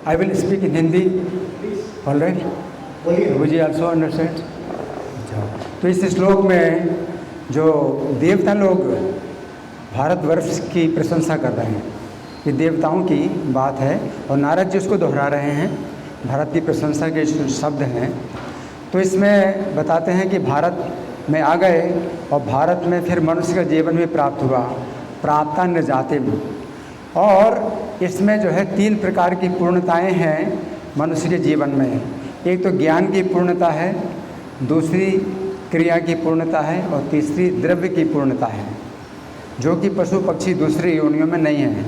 I will speak in Hindi. All right? Would you also understand? तो इस श्लोक में जो देवता लोग भारतवर्ष की प्रशंसा कर रहे हैं, ये देवताओं की बात है और नारद जी उसको दोहरा रहे हैं, भारत की प्रशंसा के शब्द हैं। तो इसमें बताते हैं कि भारत में आ गए और भारत में फिर मनुष्य का जीवन भी प्राप्त हुआ, प्राप्ता न जाते में। और इसमें जो है 3 प्रकार की पूर्णताएं हैं मनुष्य के जीवन में। एक तो ज्ञान की पूर्णता है, दूसरी क्रिया की पूर्णता है और तीसरी द्रव्य की पूर्णता है, जो कि पशु पक्षी दूसरी योनियों में नहीं है।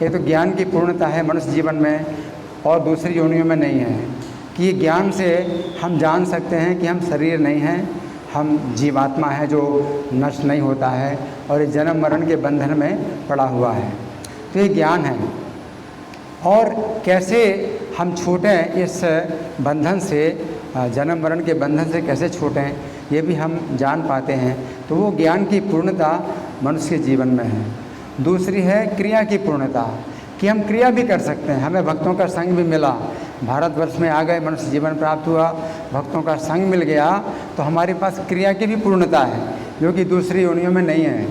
एक तो ज्ञान की पूर्णता है मनुष्य जीवन में और दूसरी योनियों में नहीं है कि ज्ञान से हम जान सकते हैं कि हम शरीर नहीं हैं, हम जीवात्मा है जो नष्ट नहीं होता है और इस जन्म मरण के बंधन में पड़ा हुआ है। तो ये ज्ञान है। और कैसे हम छूटें इस बंधन से, जन्म मरण के बंधन से कैसे छूटें, ये भी हम जान पाते हैं। तो वो ज्ञान की पूर्णता मनुष्य के जीवन में है। दूसरी है क्रिया की पूर्णता, कि हम क्रिया भी कर सकते हैं। हमें भक्तों का संग भी मिला, भारतवर्ष में आ गए, मनुष्य जीवन प्राप्त हुआ, भक्तों का संग मिल गया, तो हमारे पास क्रिया की भी पूर्णता है, जो कि दूसरी योनियों में नहीं है।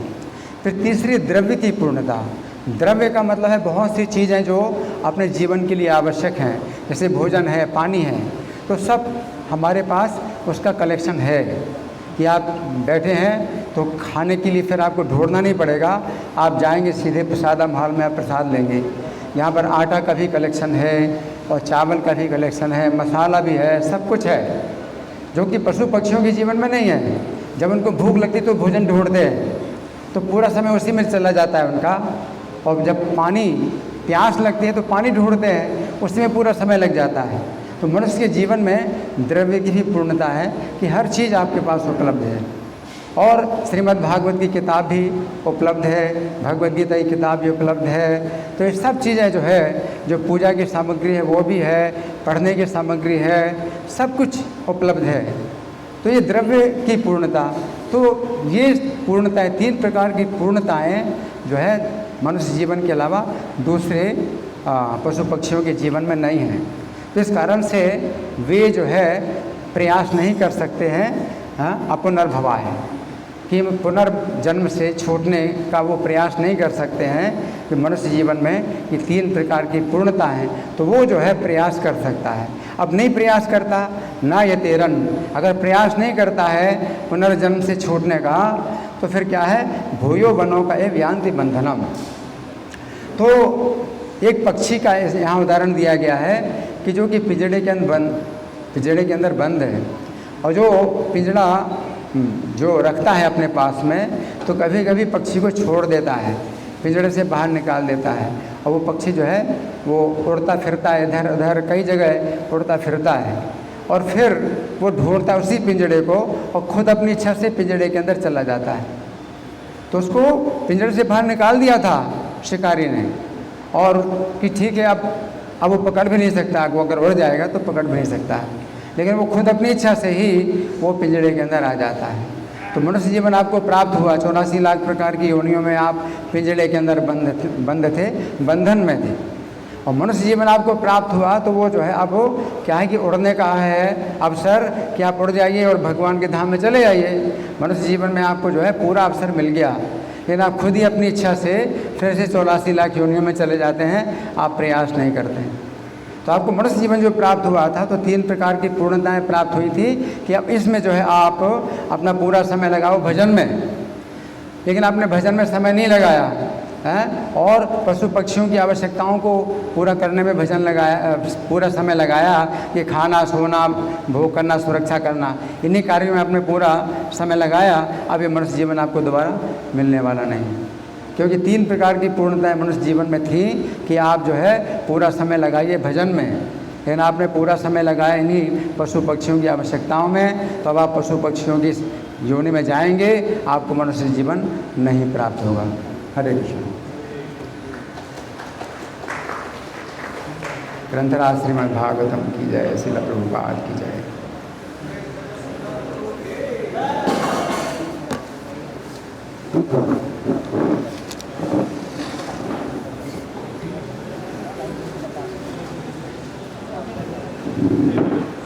फिर तीसरी द्रव्य की पूर्णता। द्रव्य का मतलब है बहुत सी चीज़ें जो अपने जीवन के लिए आवश्यक हैं, जैसे भोजन है, पानी है, तो सब हमारे पास उसका कलेक्शन है कि आप बैठे हैं तो खाने के लिए फिर आपको ढूंढना नहीं पड़ेगा, आप जाएंगे सीधे प्रसादम हॉल में आप प्रसाद लेंगे। यहाँ पर आटा का भी कलेक्शन है और चावल का भी कलेक्शन है, मसाला भी है, सब कुछ है, जो कि पशु पक्षियों के जीवन में नहीं है। जब उनको भूख लगती तो भोजन ढूंढते हैं, तो पूरा समय उसी में चला जाता है उनका। और जब प्यास लगती है तो पानी ढूंढते हैं, उसी में पूरा समय लग जाता है। तो मनुष्य के जीवन में द्रव्य की भी पूर्णता है कि हर चीज़ आपके पास उपलब्ध है। और श्रीमद् भागवत की किताब भी उपलब्ध है, भगवद गीता की किताब भी उपलब्ध है। तो ये सब चीज़ें जो है, जो पूजा की सामग्री है वो भी है, पढ़ने की सामग्री है, सब कुछ उपलब्ध है। तो ये द्रव्य की पूर्णता, तो ये पूर्णताएं, 3 प्रकार की पूर्णताएं जो है मनुष्य जीवन के अलावा दूसरे पशु पक्षियों के जीवन में नहीं हैं। तो इस कारण से वे जो है प्रयास नहीं कर सकते हैं अपुनर्भवा है, कि पुनर्जन्म से छूटने का वो प्रयास नहीं कर सकते हैं। कि मनुष्य जीवन में ये 3 प्रकार की पूर्णता हैं, तो वो जो है प्रयास कर सकता है। अब नहीं प्रयास करता ना ये तेरन, अगर प्रयास नहीं करता है पुनर्जन्म से छूटने का, तो फिर क्या है, भूयो वनों का एव यान्ति बंधनम। तो एक पक्षी का यहाँ उदाहरण दिया गया है कि जो कि पिंजड़े के अंदर बंद है, और जो पिंजड़ा जो रखता है अपने पास में, तो कभी कभी पक्षी को छोड़ देता है, पिंजड़े से बाहर निकाल देता है, और वो पक्षी जो है वो उड़ता फिरता है, इधर उधर कई जगह उड़ता फिरता है, और फिर वो ढूंढता है उसी पिंजड़े को और खुद अपनी इच्छा से पिंजड़े के अंदर चला जाता है। तो उसको पिंजड़े से बाहर निकाल दिया था शिकारी ने, और कि ठीक है अब वो पकड़ भी नहीं सकता, वो अगर उड़ जाएगा तो पकड़ भी नहीं सकता है, लेकिन वो खुद अपनी इच्छा से ही वो पिंजड़े के अंदर आ जाता है। तो मनुष्य जीवन आपको प्राप्त हुआ, 84 लाख प्रकार की योनियों में आप पिंजड़े के अंदर बंद थे, बंधन में थे, और मनुष्य जीवन आपको प्राप्त हुआ, तो वो जो है अब क्या है कि उड़ने का है अवसर, कि आप उड़ जाइए और भगवान के धाम में चले जाइए। मनुष्य जीवन में आपको जो है पूरा अवसर मिल गया, लेकिन आप खुद ही अपनी इच्छा से फिर से 84 लाख योनियों में चले जाते हैं, आप प्रयास नहीं करते हैं। तो आपको मनुष्य जीवन जो प्राप्त हुआ था, तो 3 प्रकार की पूर्णताएं प्राप्त हुई थी कि अब इसमें जो है आप अपना पूरा समय लगाओ भजन में, लेकिन आपने भजन में समय नहीं लगाया है, और पशु पक्षियों की आवश्यकताओं को पूरा करने में भजन लगाया, पूरा समय लगाया कि खाना, सोना, भोग करना, सुरक्षा करना, इन्हीं कार्यों में आपने पूरा समय लगाया। अब ये मनुष्य जीवन आपको दोबारा मिलने वाला नहीं है, क्योंकि 3 प्रकार की पूर्णताएं मनुष्य जीवन में थी कि आप जो है पूरा समय लगाइए भजन में, लेकिन आपने पूरा समय लगाया इन्हीं पशु पक्षियों की आवश्यकताओं में, तो अब आप पशु पक्षियों की योनि में जाएंगे, आपको मनुष्य जीवन नहीं प्राप्त होगा। हरे कृष्ण। ग्रंथराज श्रीमद् भागवतम की जय, श्रील प्रभुपाद की जय। है।